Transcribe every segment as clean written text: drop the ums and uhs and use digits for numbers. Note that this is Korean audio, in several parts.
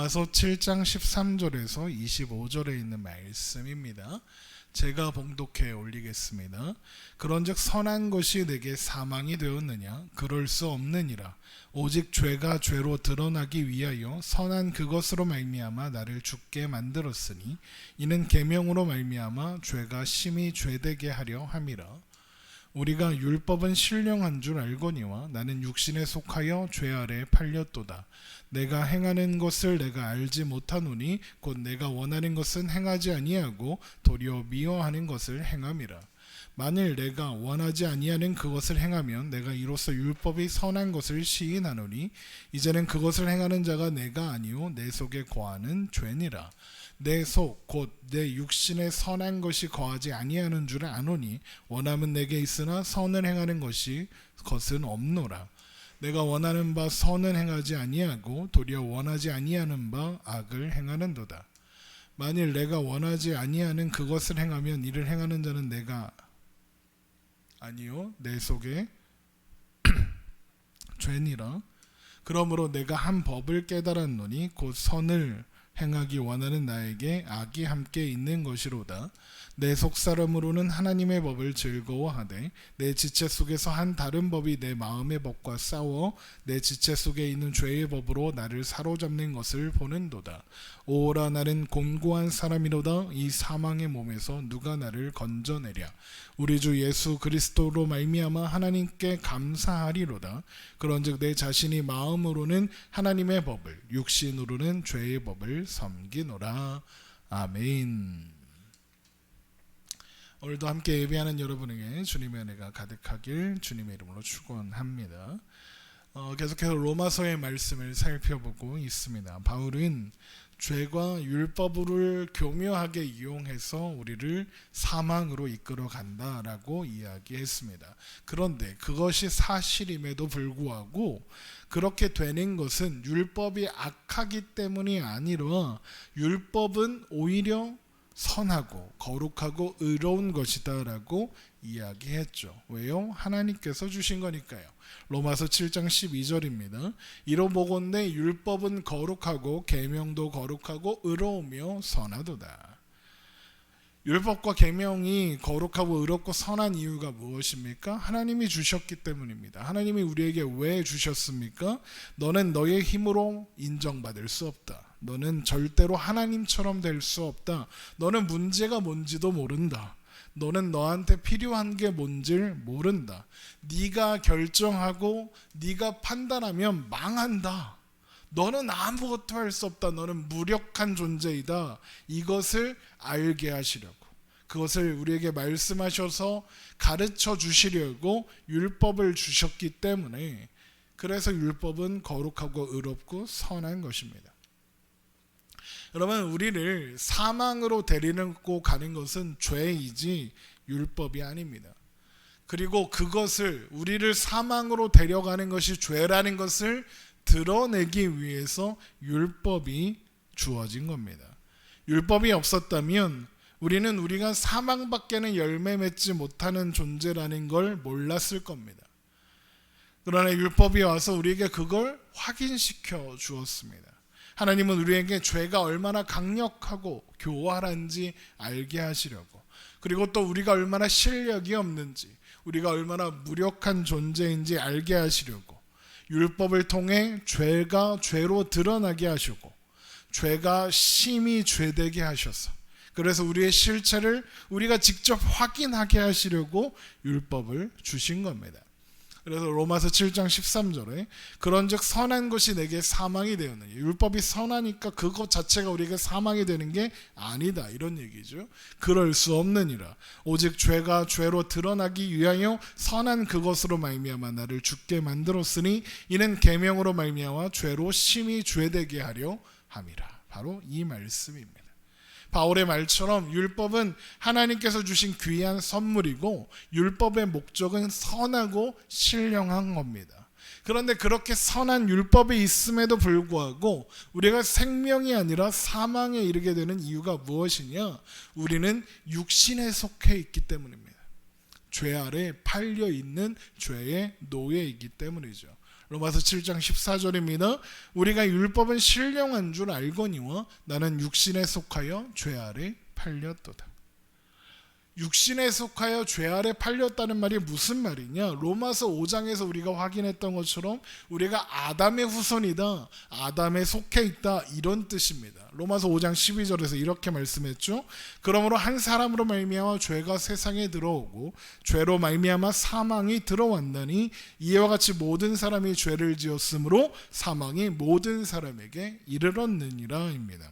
로마서 7장 13절에서 25절에 있는 말씀입니다. 제가 봉독해 올리겠습니다. 그런즉 선한 것이 내게 사망이 되었느냐? 그럴 수 없느니라. 오직 죄가 죄로 드러나기 위하여 선한 그것으로 말미암아 나를 죽게 만들었으니 이는 계명으로 말미암아 죄가 심히 죄되게 하려 함이라. 우리가 율법은 신령한 줄 알거니와 나는 육신에 속하여 죄 아래 팔렸도다. 내가 행하는 것을 내가 알지 못하노니 곧 내가 원하는 것은 행하지 아니하고 도리어 미워하는 것을 행함이라. 만일 내가 원하지 아니하는 그것을 행하면 내가 이로써 율법이 선한 것을 시인하노니 이제는 그것을 행하는 자가 내가 아니요 내 속에 거하는 죄니라. 내 속 곧 내 육신에 선한 것이 거하지 아니하는 줄 아노니 원함은 내게 있으나 선을 행하는 것은 없노라. 내가 원하는 바 선은 행하지 아니하고 도리어 원하지 아니하는 바 악을 행하는도다. 만일 내가 원하지 아니하는 그것을 행하면 이를 행하는 자는 내가 아니요 내 속에 죄니라. 그러므로 내가 한 법을 깨달았노니 곧 선을 행하기 원하는 나에게 악이 함께 있는 것이로다. 내 속사람으로는 하나님의 법을 즐거워하되 내 지체 속에서 한 다른 법이 내 마음의 법과 싸워 내 지체 속에 있는 죄의 법으로 나를 사로잡는 것을 보는도다. 오라 나는 곤고한 사람이로다. 이 사망의 몸에서 누가 나를 건져내랴. 우리 주 예수 그리스도로 말미암아 하나님께 감사하리로다. 그런즉 내 자신이 마음으로는 하나님의 법을 육신으로는 죄의 법을 섬기노라. 아멘. 오늘도 함께 예배하는 여러분에게 주님의 은혜가 가득하길 주님의 이름으로 축원합니다. 계속해서 로마서의 말씀을 살펴보고 있습니다. 바울은 죄과 율법을 교묘하게 이용해서 우리를 사망으로 이끌어 간다라고 이야기했습니다. 그런데 그것이 사실임에도 불구하고 그렇게 되는 것은 율법이 악하기 때문이 아니라 율법은 오히려 선하고 거룩하고 의로운 것이다 라고 이야기했죠. 왜요? 하나님께서 주신 거니까요. 로마서 7장 12절입니다. 이로보건대 율법은 거룩하고 계명도 거룩하고 의로우며 선하도다. 율법과 계명이 거룩하고 의롭고 선한 이유가 무엇입니까? 하나님이 주셨기 때문입니다. 하나님이 우리에게 왜 주셨습니까? 너는 너의 힘으로 인정받을 수 없다. 너는 절대로 하나님처럼 될 수 없다. 너는 문제가 뭔지도 모른다. 너는 너한테 필요한 게 뭔지를 모른다. 네가 결정하고 네가 판단하면 망한다. 너는 아무것도 할 수 없다. 너는 무력한 존재이다. 이것을 알게 하시려고, 그것을 우리에게 말씀하셔서 가르쳐 주시려고 율법을 주셨기 때문에, 그래서 율법은 거룩하고 의롭고 선한 것입니다. 여러분, 우리를 사망으로 데리고 가는 것은 죄이지 율법이 아닙니다. 그리고 그것을, 우리를 사망으로 데려가는 것이 죄라는 것을 드러내기 위해서 율법이 주어진 겁니다. 율법이 없었다면 우리는 우리가 사망밖에는 열매 맺지 못하는 존재라는 걸 몰랐을 겁니다. 그러나 율법이 와서 우리에게 그걸 확인시켜 주었습니다. 하나님은 우리에게 죄가 얼마나 강력하고 교활한지 알게 하시려고, 그리고 또 우리가 얼마나 실력이 없는지, 우리가 얼마나 무력한 존재인지 알게 하시려고 율법을 통해 죄가 죄로 드러나게 하시고 죄가 심히 죄되게 하셔서, 그래서 우리의 실체를 우리가 직접 확인하게 하시려고 율법을 주신 겁니다. 그래서 로마서 7장 13절에 그런즉 선한 것이 내게 사망이 되었느니, 율법이 선하니까 그것 자체가 우리에게 사망이 되는 게 아니다, 이런 얘기죠. 그럴 수 없느니라. 오직 죄가 죄로 드러나기 위하여 선한 그것으로 말미암아 나를 죽게 만들었으니 이는 계명으로 말미암아 죄로 심히 죄되게 하려 함이라. 바로 이 말씀입니다. 바울의 말처럼 율법은 하나님께서 주신 귀한 선물이고 율법의 목적은 선하고 신령한 겁니다. 그런데 그렇게 선한 율법이 있음에도 불구하고 우리가 생명이 아니라 사망에 이르게 되는 이유가 무엇이냐? 우리는 육신에 속해 있기 때문입니다. 죄 아래 팔려 있는 죄의 노예이기 때문이죠. 로마서 7장 14절입니다. 우리가 율법은 신령한 줄 알거니와 나는 육신에 속하여 죄 아래 팔렸도다. 육신에 속하여 죄 아래 팔렸다는 말이 무슨 말이냐? 로마서 5장에서 우리가 확인했던 것처럼 우리가 아담의 후손이다, 아담에 속해 있다, 이런 뜻입니다. 로마서 5장 12절에서 이렇게 말씀했죠. 그러므로 한 사람으로 말미암아 죄가 세상에 들어오고 죄로 말미암아 사망이 들어왔나니 이와 같이 모든 사람이 죄를 지었으므로 사망이 모든 사람에게 이르렀느니라입니다.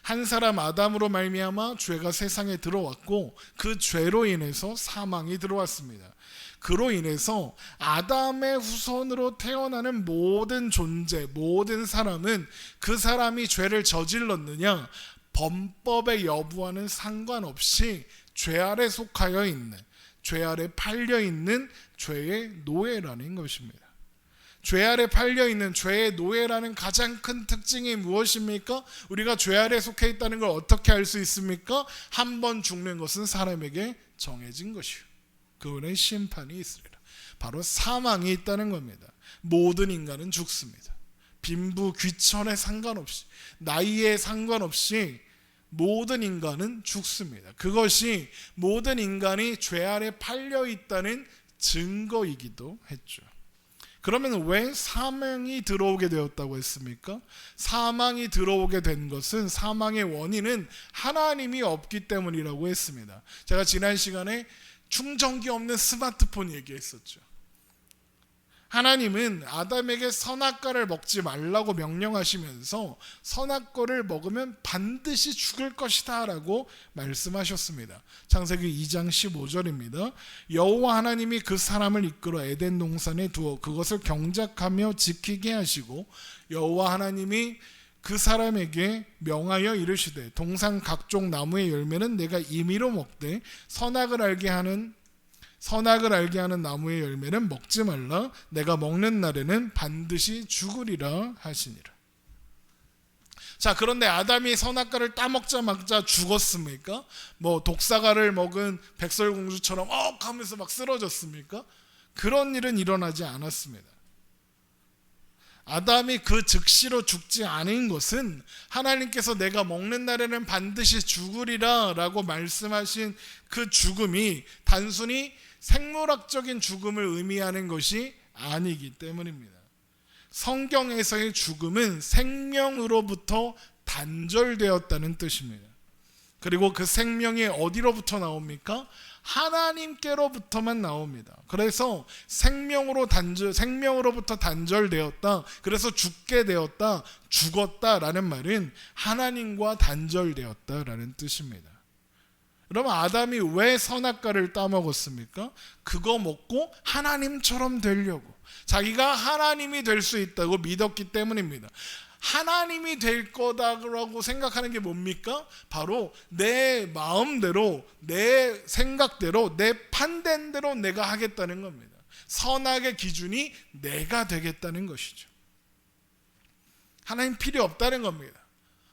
한 사람 아담으로 말미암아 죄가 세상에 들어왔고 그 죄로 인해서 사망이 들어왔습니다. 그로 인해서 아담의 후손으로 태어나는 모든 존재, 모든 사람은 그 사람이 죄를 저질렀느냐 범법의 여부와는 상관없이 죄 아래 속하여 있는, 죄 아래 팔려 있는 죄의 노예라는 것입니다. 죄 아래 팔려 있는 죄의 노예라는 가장 큰 특징이 무엇입니까? 우리가 죄 아래 속해 있다는 걸 어떻게 알 수 있습니까? 한 번 죽는 것은 사람에게 정해진 것이요, 그분의 심판이 있으리라. 바로 사망이 있다는 겁니다. 모든 인간은 죽습니다. 빈부 귀천에 상관없이, 나이에 상관없이 모든 인간은 죽습니다. 그것이 모든 인간이 죄 아래 팔려 있다는 증거이기도 했죠. 그러면 왜 사망이 들어오게 되었다고 했습니까? 사망이 들어오게 된 것은, 사망의 원인은 하나님이 없기 때문이라고 했습니다. 제가 지난 시간에 충전기 없는 스마트폰 얘기했었죠. 하나님은 아담에게 선악과를 먹지 말라고 명령하시면서 선악과를 먹으면 반드시 죽을 것이다 라고 말씀하셨습니다. 창세기 2장 15절입니다. 여호와 하나님이 그 사람을 이끌어 에덴 동산에 두어 그것을 경작하며 지키게 하시고 여호와 하나님이 그 사람에게 명하여 이르시되 동산 각종 나무의 열매는 내가 임의로 먹되 선악을 알게 하는 나무의 열매는 먹지 말라. 내가 먹는 날에는 반드시 죽으리라 하시니라. 자, 그런데 아담이 선악과를 따먹자마자 죽었습니까? 뭐 독사과를 먹은 백설공주처럼 하면서 막 쓰러졌습니까? 그런 일은 일어나지 않았습니다. 아담이 그 즉시로 죽지 않은 것은 하나님께서 내가 먹는 날에는 반드시 죽으리라 라고 말씀하신 그 죽음이 단순히 생물학적인 죽음을 의미하는 것이 아니기 때문입니다. 성경에서의 죽음은 생명으로부터 단절되었다는 뜻입니다. 그리고 그 생명이 어디로부터 나옵니까? 하나님께로부터만 나옵니다. 그래서 생명으로부터 단절되었다, 그래서 죽게 되었다, 죽었다라는 말은 하나님과 단절되었다라는 뜻입니다. 그러면 아담이 왜 선악과를 따먹었습니까? 그거 먹고 하나님처럼 되려고, 자기가 하나님이 될 수 있다고 믿었기 때문입니다. 하나님이 될 거다라고 생각하는 게 뭡니까? 바로 내 마음대로, 내 생각대로, 내 판단대로 내가 하겠다는 겁니다. 선악의 기준이 내가 되겠다는 것이죠. 하나님 필요 없다는 겁니다.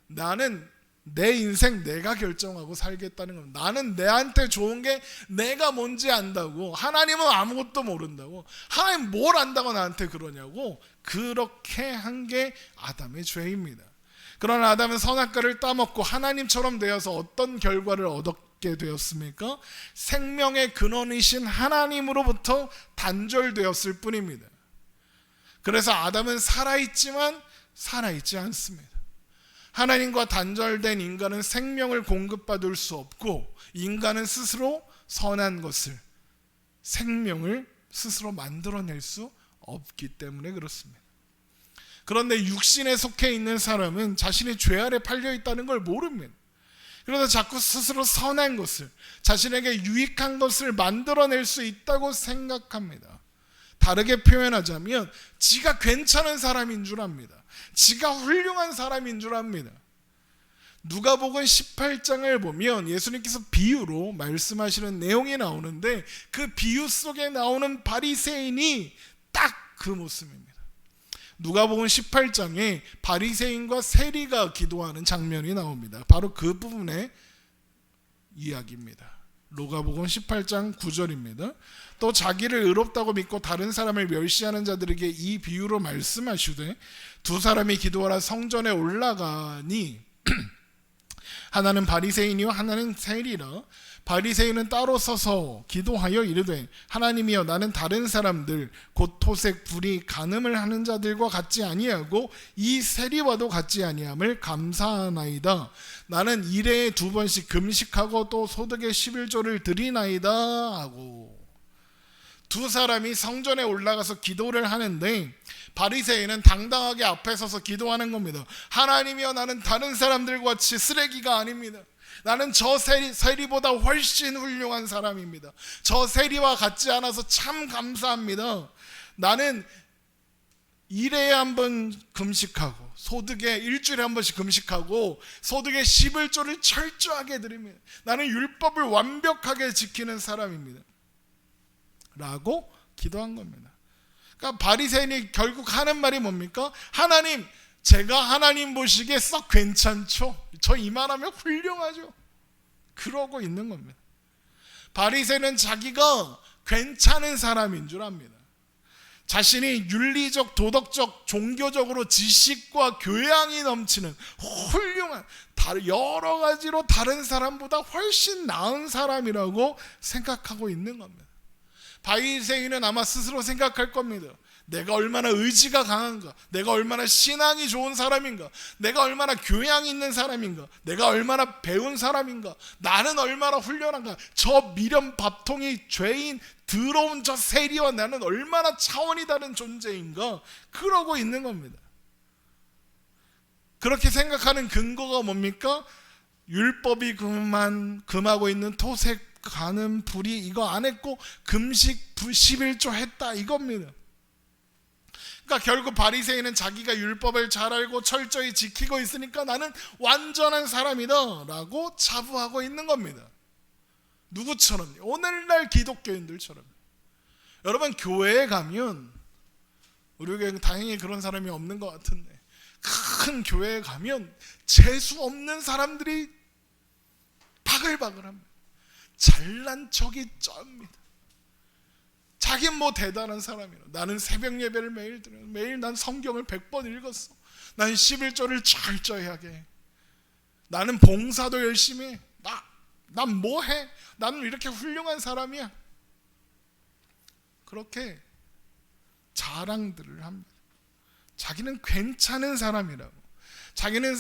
나는 내 인생 내가 결정하고 살겠다는 겁니다. 나는 내한테 좋은 게 내가 뭔지 안다고, 하나님은 아무것도 모른다고, 하나님 뭘 안다고 나한테 그러냐고, 그렇게 한 게 아담의 죄입니다. 그러나 아담은 선악과를 따먹고 하나님처럼 되어서 어떤 결과를 얻게 되었습니까? 생명의 근원이신 하나님으로부터 단절되었을 뿐입니다. 그래서 아담은 살아있지만 살아있지 않습니다. 하나님과 단절된 인간은 생명을 공급받을 수 없고, 인간은 스스로 선한 것을, 생명을 스스로 만들어낼 수 없기 때문에 그렇습니다. 그런데 육신에 속해 있는 사람은 자신이 죄 아래 팔려 있다는 걸 모릅니다. 그래서 자꾸 스스로 선한 것을, 자신에게 유익한 것을 만들어낼 수 있다고 생각합니다. 다르게 표현하자면 지가 괜찮은 사람인 줄 압니다. 지가 훌륭한 사람인 줄 압니다. 누가복음 18장을 보면 예수님께서 비유로 말씀하시는 내용이 나오는데, 그 비유 속에 나오는 바리새인이 딱 그 모습입니다. 누가복음 18장에 바리새인과 세리가 기도하는 장면이 나옵니다. 바로 그 부분의 이야기입니다. 로가복음 18장 9절입니다. 또 자기를 의롭다고 믿고 다른 사람을 멸시하는 자들에게 이 비유로 말씀하시되 두 사람이 기도하라 성전에 올라가니 하나는 바리새인이요 하나는 세리라. 바리새인은 따로 서서 기도하여 이르되 하나님이여 나는 다른 사람들 곧 토색 불의 간음을 하는 자들과 같지 아니하고 이 세리와도 같지 아니함을 감사하나이다. 나는 일해에 2번씩 금식하고 또 소득의 11조를 드리나이다 하고, 두 사람이 성전에 올라가서 기도를 하는데 바리새인은 당당하게 앞에 서서 기도하는 겁니다. 하나님이여 나는 다른 사람들과 같이 쓰레기가 아닙니다. 나는 저 세리보다 훨씬 훌륭한 사람입니다. 저 세리와 같지 않아서 참 감사합니다. 나는 일에 한 번 금식하고 소득에 일주일에 한 번씩 금식하고 소득의 11조를 철저하게 드립니다. 나는 율법을 완벽하게 지키는 사람입니다 라고 기도한 겁니다. 그러니까 바리새인이 결국 하는 말이 뭡니까? 하나님, 제가 하나님 보시기에 썩 괜찮죠? 저 이만하면 훌륭하죠? 그러고 있는 겁니다. 바리새인은 자기가 괜찮은 사람인 줄 압니다. 자신이 윤리적, 도덕적, 종교적으로 지식과 교양이 넘치는 훌륭한, 여러 가지로 다른 사람보다 훨씬 나은 사람이라고 생각하고 있는 겁니다. 바리새인은 아마 스스로 생각할 겁니다. 내가 얼마나 의지가 강한가, 내가 얼마나 신앙이 좋은 사람인가, 내가 얼마나 교양이 있는 사람인가, 내가 얼마나 배운 사람인가, 나는 얼마나 훌륭한가, 저 미련 밥통이 죄인 더러운 저 세리와 나는 얼마나 차원이 다른 존재인가, 그러고 있는 겁니다. 그렇게 생각하는 근거가 뭡니까? 율법이 금하고 있는 토색, 간음, 불의 이거 안 했고 금식 11조 했다 이겁니다. 그러니까 결국 바리새인은 자기가 율법을 잘 알고 철저히 지키고 있으니까 나는 완전한 사람이다 라고 자부하고 있는 겁니다. 누구처럼? 오늘날 기독교인들처럼. 여러분, 교회에 가면, 우리 교회 다행히 그런 사람이 없는 것 같은데, 큰 교회에 가면 재수 없는 사람들이 바글바글합니다. 잘난 척이 쩝니다. 자기는 뭐 대단한 사람이라. 나는 새벽 예배를 매일 드려. 매일 난 성경을 100번 읽었어. 난 11조를 철저하게 해. 나는 봉사도 열심히 해. 난 뭐 해? 나는 이렇게 훌륭한 사람이야. 그렇게 자랑들을 합니다. 자기는 괜찮은 사람이라고, 자기는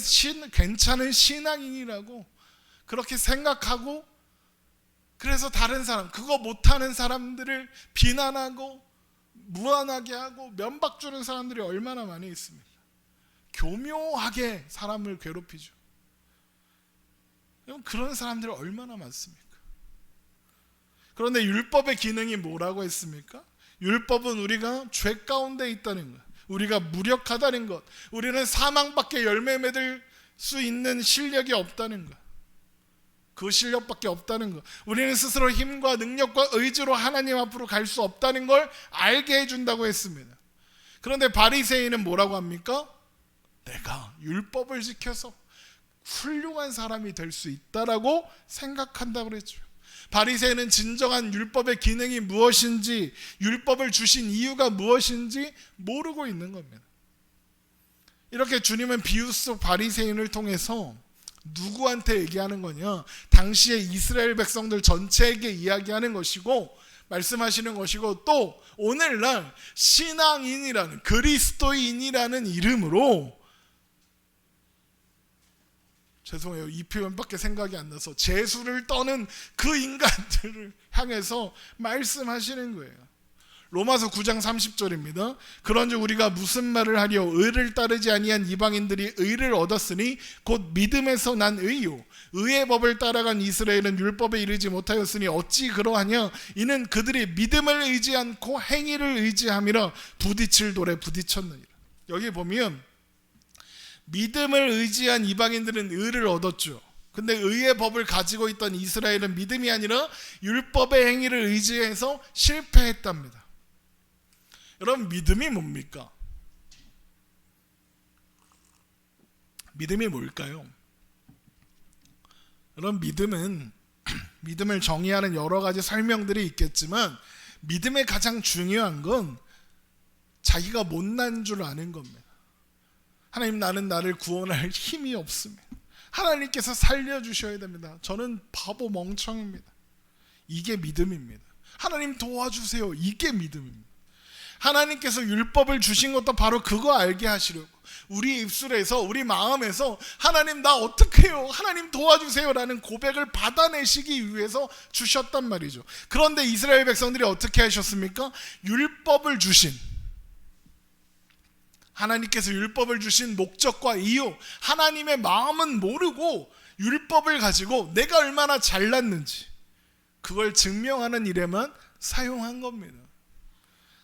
괜찮은 신앙인이라고 그렇게 생각하고, 그래서 다른 사람, 그거 못하는 사람들을 비난하고 무안하게 하고 면박 주는 사람들이 얼마나 많이 있습니까? 교묘하게 사람을 괴롭히죠. 그런 사람들이 얼마나 많습니까? 그런데 율법의 기능이 뭐라고 했습니까? 율법은 우리가 죄 가운데 있다는 것, 우리가 무력하다는 것, 우리는 사망밖에 열매 맺을 수 있는 실력이 없다는 것, 그 실력밖에 없다는 것, 우리는 스스로 힘과 능력과 의지로 하나님 앞으로 갈 수 없다는 걸 알게 해준다고 했습니다. 그런데 바리새인은 뭐라고 합니까? 내가 율법을 지켜서 훌륭한 사람이 될 수 있다라고 생각한다고 그랬죠. 바리새인은 진정한 율법의 기능이 무엇인지, 율법을 주신 이유가 무엇인지 모르고 있는 겁니다. 이렇게 주님은 비유 속 바리새인을 통해서 누구한테 얘기하는 거냐? 당시의 이스라엘 백성들 전체에게 이야기하는 것이고, 말씀하시는 것이고, 또 오늘날 신앙인이라는, 그리스도인이라는 이름으로, 죄송해요, 이 표현밖에 생각이 안 나서, 재수를 떠는 그 인간들을 향해서 말씀하시는 거예요. 로마서 9장 30절입니다. 그런즉 우리가 무슨 말을 하려? 의를 따르지 아니한 이방인들이 의를 얻었으니 곧 믿음에서 난 의요. 의의 법을 따라간 이스라엘은 율법에 이르지 못하였으니 어찌 그러하냐? 이는 그들이 믿음을 의지 않고 행위를 의지함이라 부딪힐 돌에 부딪혔느니라. 여기 보면 믿음을 의지한 이방인들은 의를 얻었죠. 근데 의의 법을 가지고 있던 이스라엘은 믿음이 아니라 율법의 행위를 의지해서 실패했답니다. 여러분, 믿음이 뭡니까? 믿음이 뭘까요? 여러분, 믿음은 믿음을 정의하는 여러 가지 설명들이 있겠지만 믿음의 가장 중요한 건 자기가 못난 줄 아는 겁니다. 하나님, 나는 나를 구원할 힘이 없습니다. 하나님께서 살려주셔야 됩니다. 저는 바보 멍청입니다. 이게 믿음입니다. 하나님 도와주세요. 이게 믿음입니다. 하나님께서 율법을 주신 것도 바로 그거 알게 하시려고 우리 입술에서, 우리 마음에서 하나님 나 어떡해요, 하나님 도와주세요 라는 고백을 받아내시기 위해서 주셨단 말이죠. 그런데 이스라엘 백성들이 어떻게 하셨습니까? 율법을 주신, 하나님께서 율법을 주신 목적과 이유, 하나님의 마음은 모르고 율법을 가지고 내가 얼마나 잘났는지 그걸 증명하는 일에만 사용한 겁니다.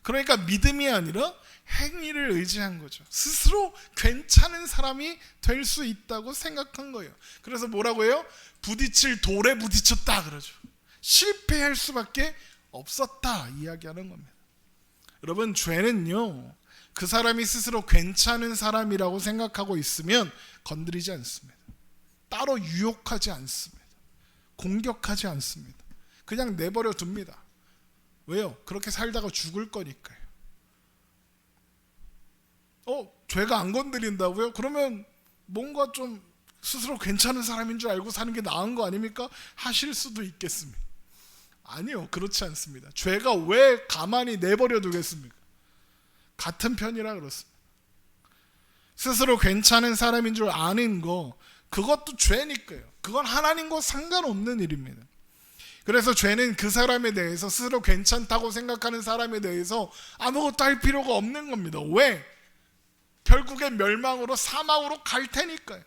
그러니까 믿음이 아니라 행위를 의지한 거죠. 스스로 괜찮은 사람이 될 수 있다고 생각한 거예요. 그래서 뭐라고 해요? 부딪힐 돌에 부딪혔다 그러죠. 실패할 수밖에 없었다 이야기하는 겁니다. 여러분, 죄는요, 그 사람이 스스로 괜찮은 사람이라고 생각하고 있으면 건드리지 않습니다. 따로 유혹하지 않습니다. 공격하지 않습니다. 그냥 내버려 둡니다. 왜요? 그렇게 살다가 죽을 거니까요. 죄가 안 건드린다고요? 그러면 뭔가 좀 스스로 괜찮은 사람인 줄 알고 사는 게 나은 거 아닙니까? 하실 수도 있겠습니다. 아니요, 그렇지 않습니다. 죄가 왜 가만히 내버려 두겠습니까? 같은 편이라 그렇습니다. 스스로 괜찮은 사람인 줄 아는 거, 그것도 죄니까요. 그건 하나님과 상관없는 일입니다. 그래서 죄는 그 사람에 대해서, 스스로 괜찮다고 생각하는 사람에 대해서 아무것도 할 필요가 없는 겁니다. 왜? 결국엔 멸망으로, 사망으로 갈 테니까요.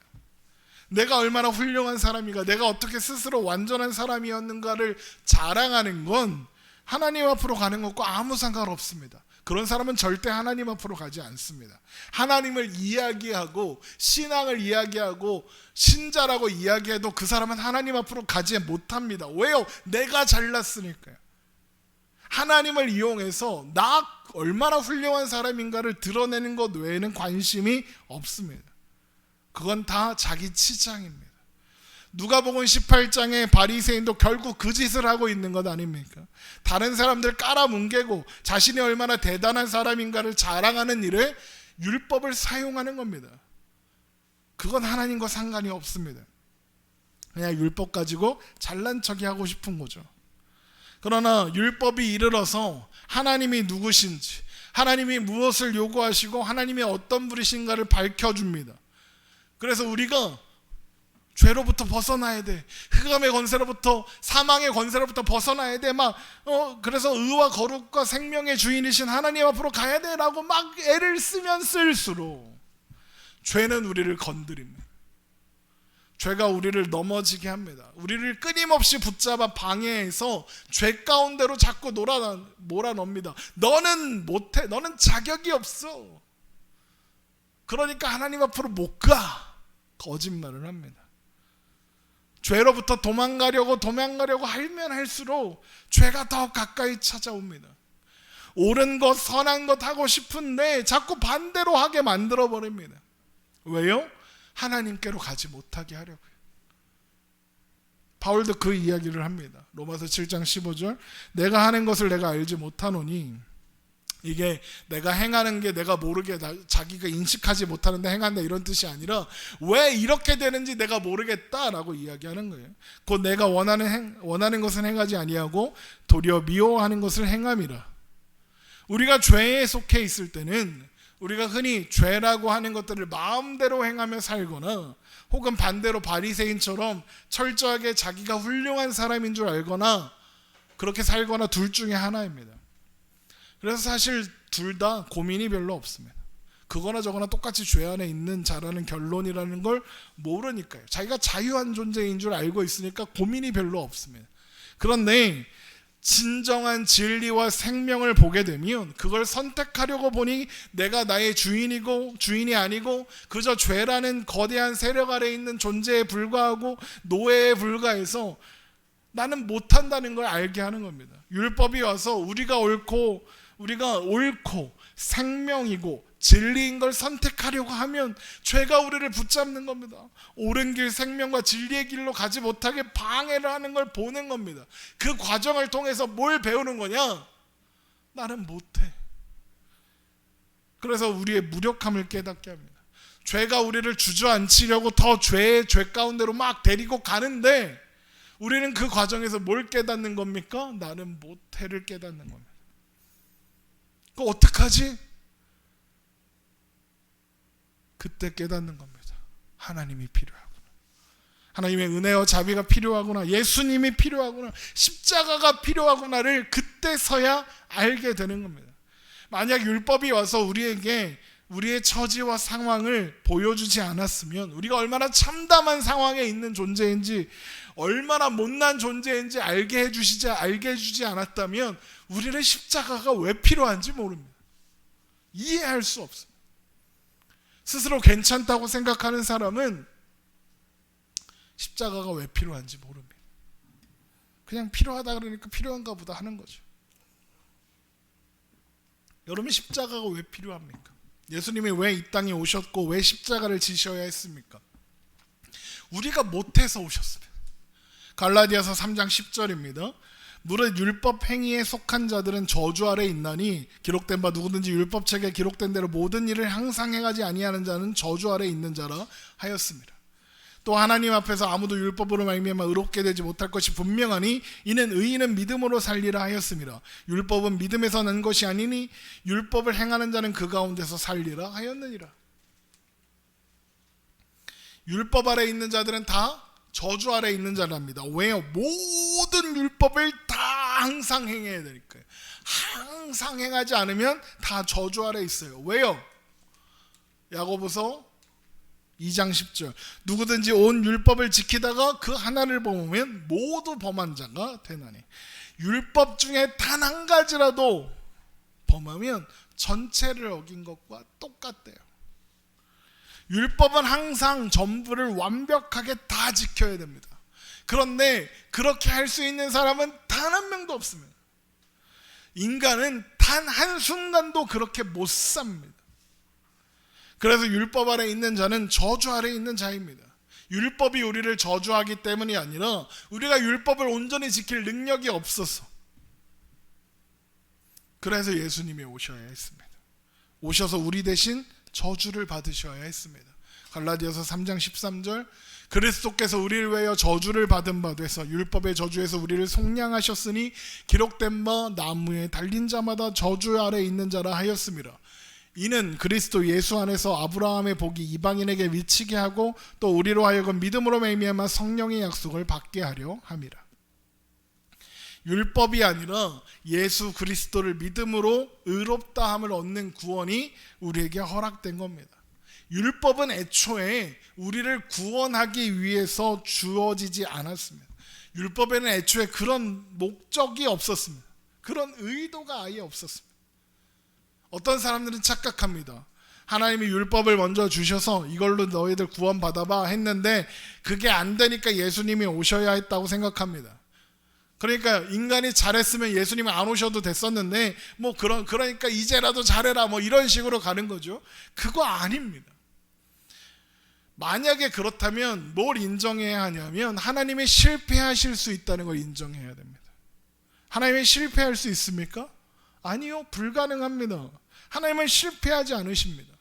내가 얼마나 훌륭한 사람인가, 내가 어떻게 스스로 완전한 사람이었는가를 자랑하는 건 하나님 앞으로 가는 것과 아무 상관없습니다. 그런 사람은 절대 하나님 앞으로 가지 않습니다. 하나님을 이야기하고 신앙을 이야기하고 신자라고 이야기해도 그 사람은 하나님 앞으로 가지 못합니다. 왜요? 내가 잘났으니까요. 하나님을 이용해서 나 얼마나 훌륭한 사람인가를 드러내는 것 외에는 관심이 없습니다. 그건 다 자기 치장입니다. 누가복음 18장의 바리새인도 결국 그 짓을 하고 있는 것 아닙니까? 다른 사람들 깔아뭉개고 자신이 얼마나 대단한 사람인가를 자랑하는 일에 율법을 사용하는 겁니다. 그건 하나님과 상관이 없습니다. 그냥 율법 가지고 잘난 척이 하고 싶은 거죠. 그러나 율법이 이르러서 하나님이 누구신지, 하나님이 무엇을 요구하시고 하나님이 어떤 분이신가를 밝혀줍니다. 그래서 우리가 죄로부터 벗어나야 돼. 흑암의 권세로부터, 사망의 권세로부터 벗어나야 돼. 그래서 의와 거룩과 생명의 주인이신 하나님 앞으로 가야 돼라고 막 애를 쓰면 쓸수록 죄는 우리를 건드립니다. 죄가 우리를 넘어지게 합니다. 우리를 끊임없이 붙잡아 방해해서 죄 가운데로 자꾸 몰아넣습니다. 너는 못해. 너는 자격이 없어. 그러니까 하나님 앞으로 못 가. 거짓말을 합니다. 죄로부터 도망가려고 하면 할수록 죄가 더 가까이 찾아옵니다. 옳은 것, 선한 것 하고 싶은데 자꾸 반대로 하게 만들어버립니다. 왜요? 하나님께로 가지 못하게 하려고요. 바울도 그 이야기를 합니다. 로마서 7장 15절, 내가 하는 것을 내가 알지 못하노니, 이게 내가 행하는 게 내가 모르게 자기가 인식하지 못하는데 행한다 이런 뜻이 아니라 왜 이렇게 되는지 내가 모르겠다라고 이야기하는 거예요. 곧 내가 원하는 것은 행하지 아니하고 도리어 미워하는 것을 행함이라. 우리가 죄에 속해 있을 때는 우리가 흔히 죄라고 하는 것들을 마음대로 행하며 살거나 혹은 반대로 바리새인처럼 철저하게 자기가 훌륭한 사람인 줄 알거나 그렇게 살거나 둘 중에 하나입니다. 그래서 사실 둘 다 고민이 별로 없습니다. 그거나 저거나 똑같이 죄 안에 있는 자라는 결론이라는 걸 모르니까요. 자기가 자유한 존재인 줄 알고 있으니까 고민이 별로 없습니다. 그런데 진정한 진리와 생명을 보게 되면 그걸 선택하려고 보니 내가 나의 주인이 아니고 그저 죄라는 거대한 세력 아래 있는 존재에 불과하고 노예에 불과해서 나는 못한다는 걸 알게 하는 겁니다. 율법이 와서 우리가 옳고 생명이고 진리인 걸 선택하려고 하면 죄가 우리를 붙잡는 겁니다. 옳은 길, 생명과 진리의 길로 가지 못하게 방해를 하는 걸 보는 겁니다. 그 과정을 통해서 뭘 배우는 거냐? 나는 못해. 그래서 우리의 무력함을 깨닫게 합니다. 죄가 우리를 주저앉히려고 더 죄 가운데로 막 데리고 가는데 우리는 그 과정에서 뭘 깨닫는 겁니까? 나는 못해를 깨닫는 겁니다. 그거 어떡하지? 그때 깨닫는 겁니다. 하나님이 필요하구나. 하나님의 은혜와 자비가 필요하구나. 예수님이 필요하구나. 십자가가 필요하구나를 그때서야 알게 되는 겁니다. 만약 율법이 와서 우리에게 우리의 처지와 상황을 보여주지 않았으면, 우리가 얼마나 참담한 상황에 있는 존재인지, 얼마나 못난 존재인지 알게 해주지 않았다면 우리는 십자가가 왜 필요한지 모릅니다. 이해할 수 없습니다. 스스로 괜찮다고 생각하는 사람은 십자가가 왜 필요한지 모릅니다. 그냥 필요하다 그러니까 필요한가 보다 하는 거죠. 여러분, 십자가가 왜 필요합니까? 예수님이 왜 이 땅에 오셨고 왜 십자가를 지셔야 했습니까? 우리가 못해서 오셨습니다. 갈라디아서 3장 10절입니다. 무릇 율법 행위에 속한 자들은 저주 아래 있나니 기록된 바 누구든지 율법책에 기록된 대로 모든 일을 항상 행하지 아니하는 자는 저주 아래 있는 자라 하였습니다. 또 하나님 앞에서 아무도 율법으로 말미암아 의롭게 되지 못할 것이 분명하니 이는 의인은 믿음으로 살리라 하였습니다. 율법은 믿음에서 난 것이 아니니 율법을 행하는 자는 그 가운데서 살리라 하였느니라. 율법 아래 있는 자들은 다 저주 아래 있는 자랍니다. 왜요? 모든 율법을 다 항상 행해야 되니까요. 항상 행하지 않으면 다 저주 아래 있어요. 왜요? 야고보서 2장 10절 누구든지 온 율법을 지키다가 그 하나를 범하면 모두 범한 자가 되나니 율법 중에 단 한 가지라도 범하면 전체를 어긴 것과 똑같대요. 율법은 항상 전부를 완벽하게 다 지켜야 됩니다. 그런데 그렇게 할 수 있는 사람은 단 한 명도 없습니다. 인간은 단 한순간도 그렇게 못 삽니다. 그래서 율법 아래 있는 자는 저주 아래 있는 자입니다. 율법이 우리를 저주하기 때문이 아니라 우리가 율법을 온전히 지킬 능력이 없어서, 그래서 예수님이 오셔야 했습니다. 오셔서 우리 대신 저주를 받으셔야 했습니다. 갈라디아서 3장 13절 그리스도께서 우리를 위하여 저주를 받은 바 돼서 율법의 저주에서 우리를 속량하셨으니 기록된 바 나무에 달린 자마다 저주 아래 있는 자라 하였습니다. 이는 그리스도 예수 안에서 아브라함의 복이 이방인에게 미치게 하고 또 우리로 하여금 믿음으로 말미암아 성령의 약속을 받게 하려 함이라. 율법이 아니라 예수 그리스도를 믿음으로 의롭다함을 얻는 구원이 우리에게 허락된 겁니다. 율법은 애초에 우리를 구원하기 위해서 주어지지 않았습니다. 율법에는 애초에 그런 목적이 없었습니다. 그런 의도가 아예 없었습니다. 어떤 사람들은 착각합니다. 하나님이 율법을 먼저 주셔서 이걸로 너희들 구원 받아봐 했는데 그게 안 되니까 예수님이 오셔야 했다고 생각합니다. 그러니까 인간이 잘했으면 예수님이 안 오셔도 됐었는데 그러니까 이제라도 잘해라 이런 식으로 가는 거죠. 그거 아닙니다. 만약에 그렇다면 뭘 인정해야 하냐면 하나님이 실패하실 수 있다는 걸 인정해야 됩니다. 하나님이 실패할 수 있습니까? 아니요, 불가능합니다. 하나님은 실패하지 않으십니다.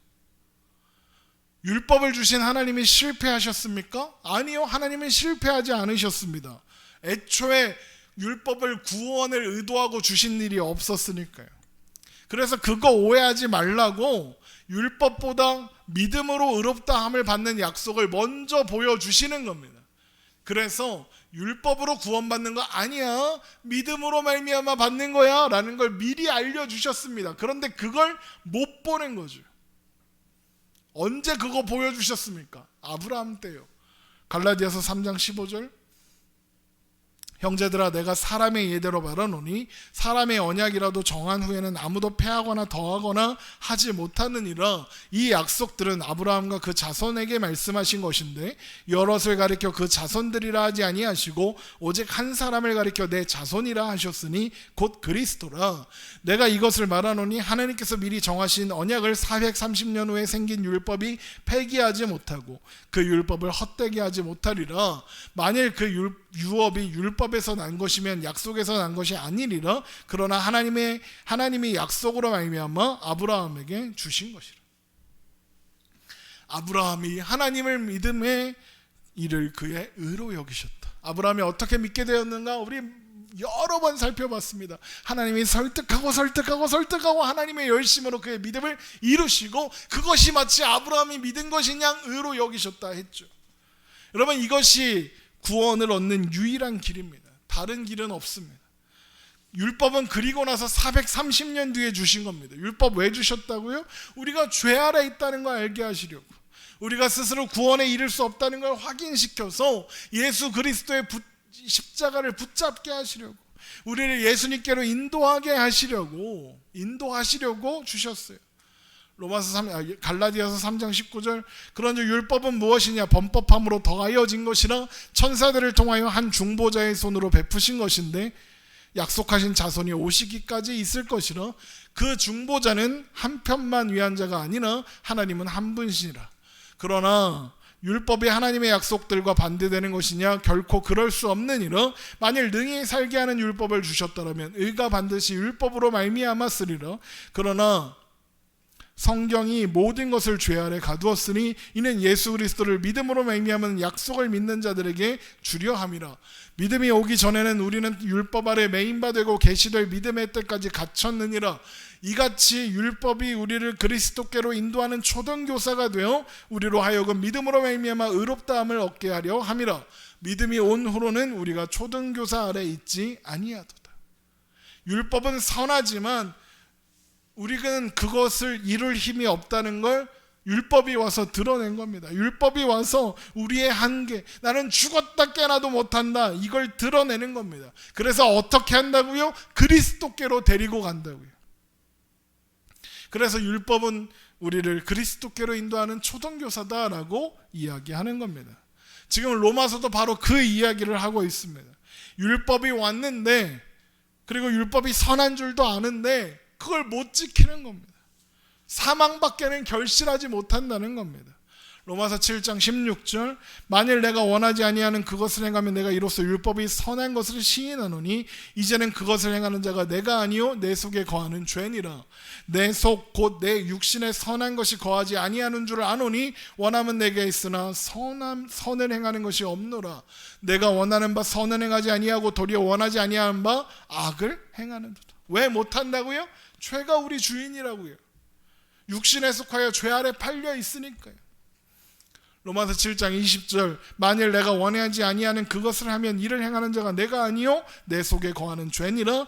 율법을 주신 하나님이 실패하셨습니까? 아니요, 하나님은 실패하지 않으셨습니다. 애초에 율법을 구원을 의도하고 주신 일이 없었으니까요. 그래서 그거 오해하지 말라고 율법보다 믿음으로 의롭다함을 받는 약속을 먼저 보여주시는 겁니다. 그래서 율법으로 구원받는 거 아니야, 믿음으로 말미암아 받는 거야 라는 걸 미리 알려주셨습니다. 그런데 그걸 못 보는 거죠. 언제 그거 보여주셨습니까? 아브라함 때요. 갈라디아서 3장 15절 형제들아 내가 사람의 예대로 말하노니 사람의 언약이라도 정한 후에는 아무도 패하거나 더하거나 하지 못하느니라. 이 약속들은 아브라함과 그 자손에게 말씀하신 것인데 여럿을 가리켜 그 자손들이라 하지 아니하시고 오직 한 사람을 가리켜 내 자손이라 하셨으니 곧 그리스도라. 내가 이것을 말하노니 하나님께서 미리 정하신 언약을 430년 후에 생긴 율법이 폐기하지 못하고 그 율법을 헛되게 하지 못하리라. 만일 그 유업이 율법에서 난 것이면 약속에서 난 것이 아니리라. 그러나 하나님이 약속으로 말미암아 아브라함에게 주신 것이라. 아브라함이 하나님을 믿음에 이를 그의 의로 여기셨다. 아브라함이 어떻게 믿게 되었는가 우리 여러 번 살펴봤습니다. 하나님이 설득하고 하나님의 열심으로 그의 믿음을 이루시고 그것이 마치 아브라함이 믿은 것인 양 의로 여기셨다 했죠. 여러분 이것이 구원을 얻는 유일한 길입니다. 다른 길은 없습니다. 율법은 그리고 나서 430년 뒤에 주신 겁니다. 율법 왜 주셨다고요? 우리가 죄 아래 있다는 걸 알게 하시려고, 우리가 스스로 구원에 이를 수 없다는 걸 확인시켜서 예수 그리스도의 십자가를 붙잡게 하시려고, 우리를 예수님께로 인도하게 하시려고 주셨어요. 갈라디아서 3장 19절 그런즉 율법은 무엇이냐 범법함으로 더하여진 것이라 천사들을 통하여 한 중보자의 손으로 베푸신 것인데 약속하신 자손이 오시기까지 있을 것이라. 그 중보자는 한 편만 위한 자가 아니라 하나님은 한 분이시라. 그러나 율법이 하나님의 약속들과 반대되는 것이냐? 결코 그럴 수 없느니라. 만일 능히 살게 하는 율법을 주셨더라면 의가 반드시 율법으로 말미암았으리라. 그러나 성경이 모든 것을 죄 아래 가두었으니 이는 예수 그리스도를 믿음으로 말미암은 약속을 믿는 자들에게 주려 함이라. 믿음이 오기 전에는 우리는 율법 아래 매인바 되고 계시될 믿음의 때까지 갇혔느니라. 이같이 율법이 우리를 그리스도께로 인도하는 초등교사가 되어 우리로 하여금 믿음으로 말미암아 의롭다함을 얻게 하려 함이라. 믿음이 온 후로는 우리가 초등교사 아래 있지 아니하도다. 율법은 선하지만 우리는 그것을 이룰 힘이 없다는 걸 율법이 와서 드러낸 겁니다. 율법이 와서 우리의 한계, 나는 죽었다 깨나도 못한다, 이걸 드러내는 겁니다. 그래서 어떻게 한다고요? 그리스도께로 데리고 간다고요. 그래서 율법은 우리를 그리스도께로 인도하는 초등교사다라고 이야기하는 겁니다. 지금 로마서도 바로 그 이야기를 하고 있습니다. 율법이 왔는데, 그리고 율법이 선한 줄도 아는데 그걸 못 지키는 겁니다. 사망밖에는 결실하지 못한다는 겁니다. 로마서 7장 16절 만일 내가 원하지 아니하는 그것을 행하면 내가 이로써 율법이 선한 것을 시인하노니 이제는 그것을 행하는 자가 내가 아니요 내 속에 거하는 죄니라. 내 속 곧 내 육신에 선한 것이 거하지 아니하는 줄을 아노니 원함은 내게 있으나 선을 행하는 것이 없노라. 내가 원하는 바 선을 행하지 아니하고 도리어 원하지 아니하는 바 악을 행하는도다. 왜 못한다고요? 죄가 우리 주인이라고요. 육신에 속하여 죄 아래 팔려 있으니까요. 로마서 7장 20절 만일 내가 원하지 아니하는 그것을 하면 이를 행하는 자가 내가 아니요 내 속에 거하는 죄니라.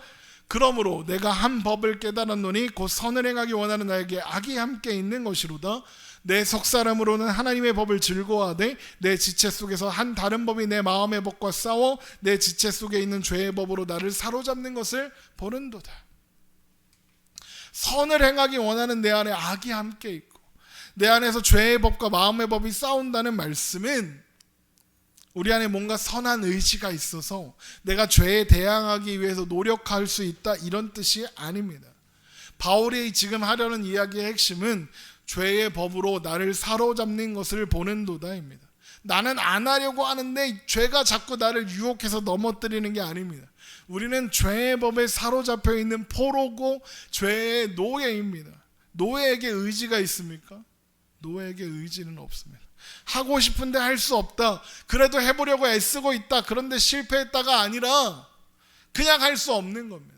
그러므로 내가 한 법을 깨달았노니 곧 선을 행하기 원하는 나에게 악이 함께 있는 것이로다. 내 속사람으로는 하나님의 법을 즐거워하되 내 지체 속에서 한 다른 법이 내 마음의 법과 싸워 내 지체 속에 있는 죄의 법으로 나를 사로잡는 것을 보는도다. 선을 행하기 원하는 내 안에 악이 함께 있고 내 안에서 죄의 법과 마음의 법이 싸운다는 말씀은 우리 안에 뭔가 선한 의지가 있어서 내가 죄에 대항하기 위해서 노력할 수 있다, 이런 뜻이 아닙니다. 바울이 지금 하려는 이야기의 핵심은 죄의 법으로 나를 사로잡는 것을 보는도다입니다. 나는 안 하려고 하는데 죄가 자꾸 나를 유혹해서 넘어뜨리는 게 아닙니다. 우리는 죄의 법에 사로잡혀 있는 포로고 죄의 노예입니다. 노예에게 의지가 있습니까? 노예에게 의지는 없습니다. 하고 싶은데 할 수 없다, 그래도 해보려고 애쓰고 있다, 그런데 실패했다가 아니라 그냥 할 수 없는 겁니다.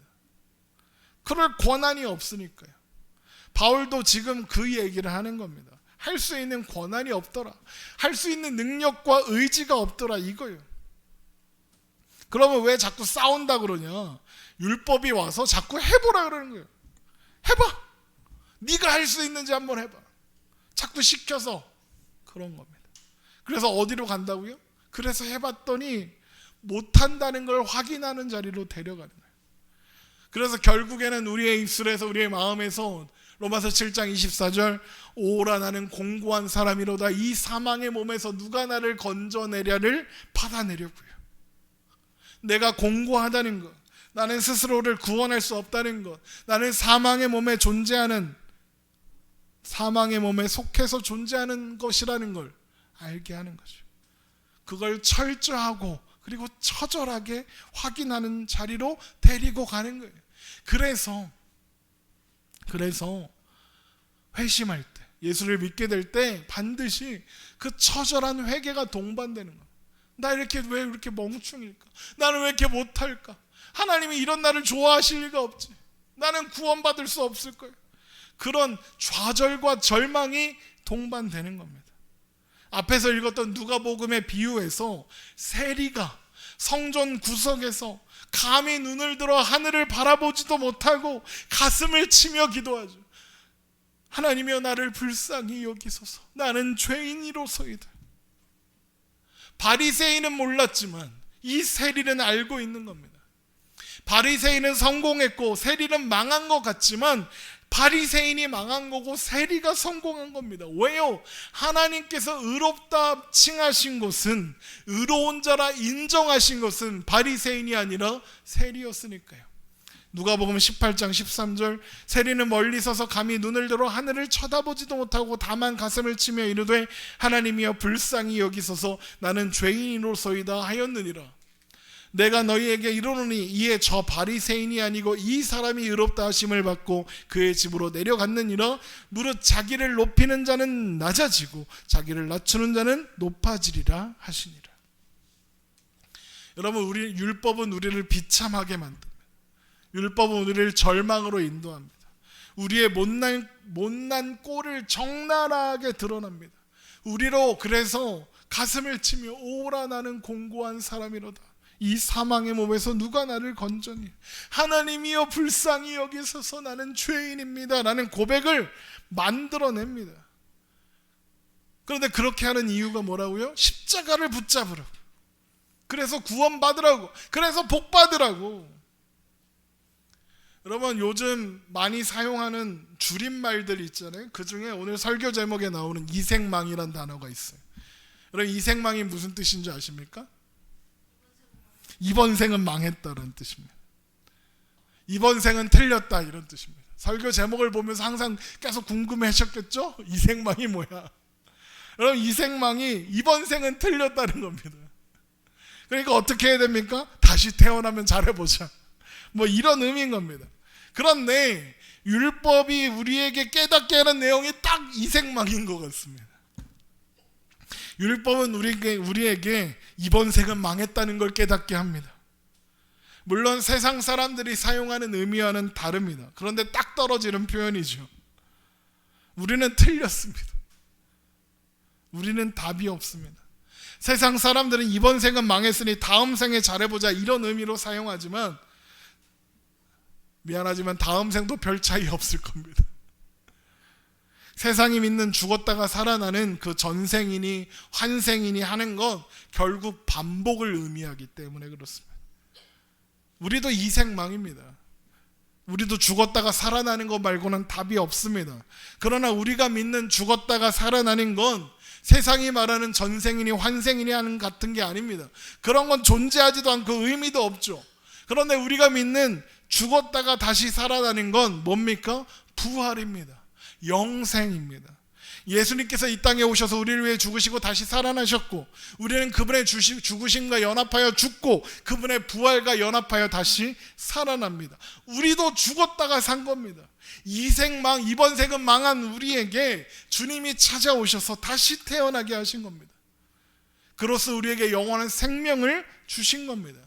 그럴 권한이 없으니까요. 바울도 지금 그 얘기를 하는 겁니다. 할 수 있는 권한이 없더라, 할 수 있는 능력과 의지가 없더라, 이거예요. 그러면 왜 자꾸 싸운다 그러냐? 율법이 와서 자꾸 해보라 그러는 거예요. 해봐, 네가 할 수 있는지 한번 해봐, 자꾸 시켜서 그런 겁니다. 그래서 어디로 간다고요? 그래서 해봤더니 못한다는 걸 확인하는 자리로 데려가는 거예요. 그래서 결국에는 우리의 입술에서, 우리의 마음에서 로마서 7장 24절 오라 나는 공고한 사람이로다 이 사망의 몸에서 누가 나를 건져내랴를 받아내려고요. 내가 공고하다는 것, 나는 스스로를 구원할 수 없다는 것, 나는 사망의 몸에 존재하는, 사망의 몸에 속해서 존재하는 것이라는 걸 알게 하는 거죠. 그걸 철저하고 그리고 처절하게 확인하는 자리로 데리고 가는 거예요. 그래서 회심할 때, 예수를 믿게 될 때 반드시 그 처절한 회개가 동반되는 거예요. 나 왜 이렇게 멍충일까? 나는 왜 이렇게 못할까? 하나님이 이런 나를 좋아하실 리가 없지. 나는 구원받을 수 없을 거예요. 그런 좌절과 절망이 동반되는 겁니다. 앞에서 읽었던 누가복음의 비유에서 세리가 성전 구석에서 감히 눈을 들어 하늘을 바라보지도 못하고 가슴을 치며 기도하죠. 하나님이여 나를 불쌍히 여기소서. 나는 죄인이로소이다. 바리새인은 몰랐지만 이 세리는 알고 있는 겁니다. 바리새인은 성공했고 세리는 망한 것 같지만 바리새인이 망한 거고 세리가 성공한 겁니다. 왜요? 하나님께서 의롭다 칭하신 것은, 의로운 자라 인정하신 것은 바리새인이 아니라 세리였으니까요. 누가복음 18장 13절 세리는 멀리 서서 감히 눈을 들어 하늘을 쳐다보지도 못하고 다만 가슴을 치며 이르되 하나님이여 불쌍히 여기소서 나는 죄인으로소이다 하였느니라. 내가 너희에게 이르노니 이에 저 바리새인이 아니고 이 사람이 의롭다 하심을 받고 그의 집으로 내려갔느니라. 무릇 자기를 높이는 자는 낮아지고 자기를 낮추는 자는 높아지리라 하시니라. 여러분, 율법은 우리를 비참하게 만듭니다. 율법은 우리를 절망으로 인도합니다. 우리의 못난 꼴을 적나라하게 드러납니다. 우리로 그래서 가슴을 치며 오라 나는 공고한 사람이로다. 이 사망의 몸에서 누가 나를 건져니? 하나님이여 불쌍히 여기소서 나는 죄인입니다 라는 고백을 만들어냅니다. 그런데 그렇게 하는 이유가 뭐라고요? 십자가를 붙잡으라고. 그래서 구원받으라고. 그래서 복받으라고. 여러분, 요즘 많이 사용하는 줄임말들 있잖아요. 그 중에 오늘 설교 제목에 나오는 이생망이란 단어가 있어요. 여러분, 이생망이 무슨 뜻인지 아십니까? 이번 생은 망했다는 뜻입니다. 이번 생은 틀렸다 이런 뜻입니다. 설교 제목을 보면서 항상 계속 궁금해하셨겠죠? 이생망이 뭐야? 여러분, 이생망이 이번 생은 틀렸다는 겁니다. 그러니까 어떻게 해야 됩니까? 다시 태어나면 잘해보자. 뭐 이런 의미인 겁니다. 그런데 율법이 우리에게 깨닫게 하는 내용이 딱 이생망인 것 같습니다. 율법은 우리에게 이번 생은 망했다는 걸 깨닫게 합니다. 물론 세상 사람들이 사용하는 의미와는 다릅니다. 그런데 딱 떨어지는 표현이죠. 우리는 틀렸습니다. 우리는 답이 없습니다. 세상 사람들은 이번 생은 망했으니 다음 생에 잘해보자 이런 의미로 사용하지만 미안하지만 다음 생도 별 차이 없을 겁니다. 세상이 믿는 죽었다가 살아나는 그 전생이니 환생이니 하는 건 결국 반복을 의미하기 때문에 그렇습니다. 우리도 이생망입니다. 우리도 죽었다가 살아나는 것 말고는 답이 없습니다. 그러나 우리가 믿는 죽었다가 살아나는 건 세상이 말하는 전생이니 환생이니 하는 같은 게 아닙니다. 그런 건 존재하지도 않고 의미도 없죠. 그런데 우리가 믿는 죽었다가 다시 살아나는 건 뭡니까? 부활입니다. 영생입니다. 예수님께서 이 땅에 오셔서 우리를 위해 죽으시고 다시 살아나셨고 우리는 그분의 죽으심과 연합하여 죽고 그분의 부활과 연합하여 다시 살아납니다. 우리도 죽었다가 산 겁니다. 이생망, 이번 생은 망한 우리에게 주님이 찾아오셔서 다시 태어나게 하신 겁니다. 그로써 우리에게 영원한 생명을 주신 겁니다.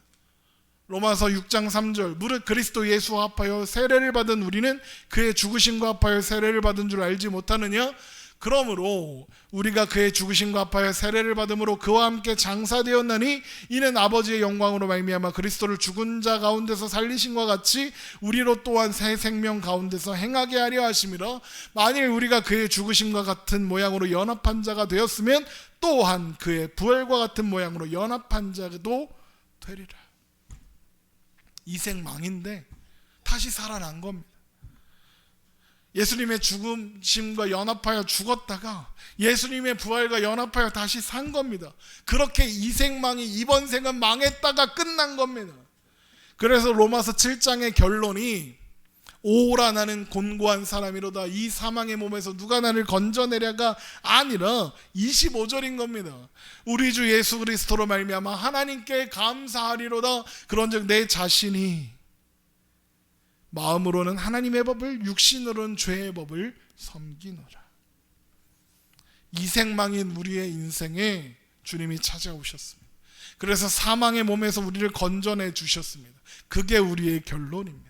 로마서 6장 3절 무릇 그리스도 예수와 합하여 세례를 받은 우리는 그의 죽으심과 합하여 세례를 받은 줄 알지 못하느냐? 그러므로 우리가 그의 죽으심과 합하여 세례를 받음으로 그와 함께 장사되었나니 이는 아버지의 영광으로 말미암아 그리스도를 죽은 자 가운데서 살리신과 같이 우리로 또한 새 생명 가운데서 행하게 하려 하심이라. 만일 우리가 그의 죽으심과 같은 모양으로 연합한 자가 되었으면 또한 그의 부활과 같은 모양으로 연합한 자도 되리라. 이생망인데 다시 살아난 겁니다. 예수님의 죽으심과 연합하여 죽었다가 예수님의 부활과 연합하여 다시 산 겁니다. 그렇게 이생망이 이번 생은 망했다가 끝난 겁니다. 그래서 로마서 7장의 결론이 오라 나는 곤고한 사람이로다 이 사망의 몸에서 누가 나를 건져내랴가 아니라 25절인 겁니다. 우리 주 예수 그리스도로 말미암아 하나님께 감사하리로다. 그런즉 내 자신이 마음으로는 하나님의 법을 육신으로는 죄의 법을 섬기노라. 이생망인 우리의 인생에 주님이 찾아오셨습니다. 그래서 사망의 몸에서 우리를 건져내 주셨습니다. 그게 우리의 결론입니다.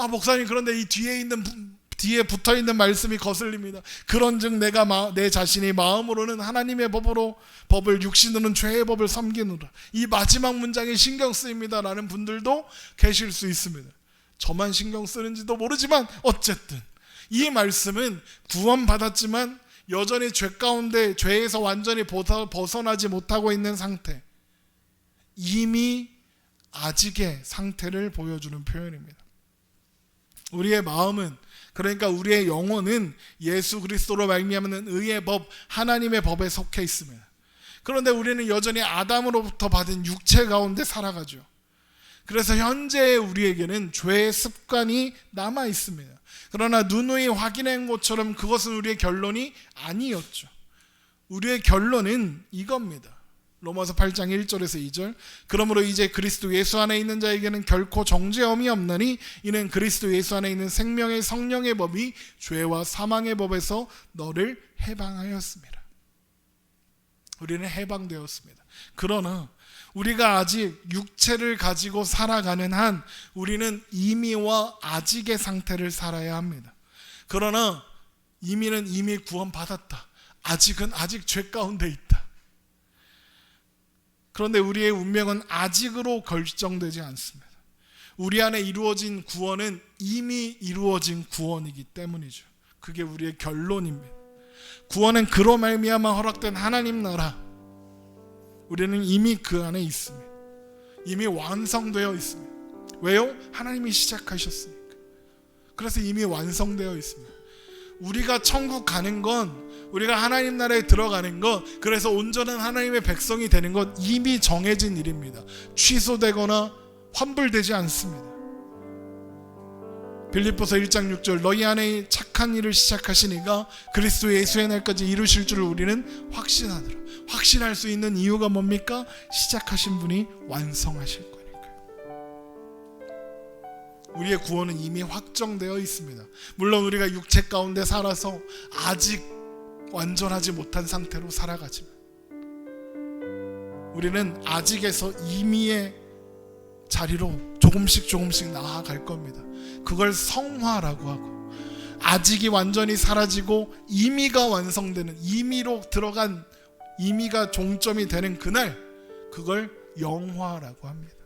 목사님, 그런데 이 뒤에 붙어있는 말씀이 거슬립니다. 그런즉 내가 내 자신이 마음으로는 하나님의 법을 육신으로는 죄의 법을 섬기노라. 이 마지막 문장에 신경 쓰입니다 라는 분들도 계실 수 있습니다. 저만 신경 쓰는지도 모르지만 어쨌든 이 말씀은 구원받았지만 여전히 죄 가운데 죄에서 완전히 벗어나지 못하고 있는 상태, 이미 아직의 상태를 보여주는 표현입니다. 우리의 마음은, 그러니까 우리의 영혼은 예수 그리스도로 말미암는 의의 법, 하나님의 법에 속해 있습니다. 그런데 우리는 여전히 아담으로부터 받은 육체 가운데 살아가죠. 그래서 현재 우리에게는 죄의 습관이 남아 있습니다. 그러나 누누이 확인한 것처럼 그것은 우리의 결론이 아니었죠. 우리의 결론은 이겁니다. 로마서 8장 1절에서 2절. 그러므로 이제 그리스도 예수 안에 있는 자에게는 결코 정죄함이 없나니 이는 그리스도 예수 안에 있는 생명의 성령의 법이 죄와 사망의 법에서 너를 해방하였습니다. 우리는 해방되었습니다. 그러나 우리가 아직 육체를 가지고 살아가는 한 우리는 이미와 아직의 상태를 살아야 합니다. 그러나 이미는 이미 구원받았다. 아직은 아직 죄 가운데 있다. 그런데 우리의 운명은 아직으로 결정되지 않습니다. 우리 안에 이루어진 구원은 이미 이루어진 구원이기 때문이죠. 그게 우리의 결론입니다. 구원은 그로 말미암아 허락된 하나님 나라, 우리는 이미 그 안에 있습니다. 이미 완성되어 있습니다. 왜요? 하나님이 시작하셨으니까. 그래서 이미 완성되어 있습니다. 우리가 천국 가는 건, 우리가 하나님 나라에 들어가는 것, 그래서 온전한 하나님의 백성이 되는 것 이미 정해진 일입니다. 취소되거나 환불되지 않습니다. 빌립보서 1장 6절 너희 안에 착한 일을 시작하신 이가 그리스도 예수의 날까지 이루실 줄을 우리는 확신하노라. 확신할 수 있는 이유가 뭡니까? 시작하신 분이 완성하실 거니까요. 우리의 구원은 이미 확정되어 있습니다. 물론 우리가 육체 가운데 살아서 아직 완전하지 못한 상태로 살아가지만 우리는 아직에서 이미의 자리로 조금씩 나아갈 겁니다. 그걸 성화라고 하고, 아직이 완전히 사라지고 이미가 완성되는, 이미로 들어간, 이미가 종점이 되는 그날, 그걸 영화라고 합니다.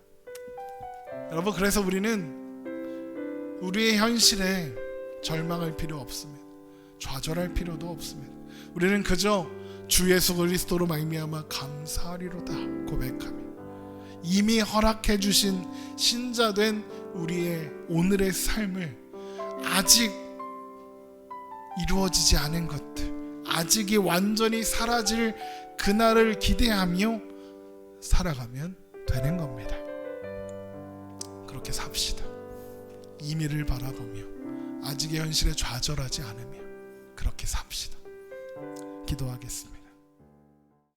여러분, 그래서 우리는 우리의 현실에 절망할 필요 없습니다. 좌절할 필요도 없습니다. 우리는 그저 주 예수 그리스도로 말미암아 감사하리로다 고백하며 이미 허락해 주신 신자된 우리의 오늘의 삶을 아직 이루어지지 않은 것들, 아직이 완전히 사라질 그날을 기대하며 살아가면 되는 겁니다. 그렇게 삽시다. 이미를 바라보며 아직의 현실에 좌절하지 않으며 그렇게 삽시다. 기도하겠습니다.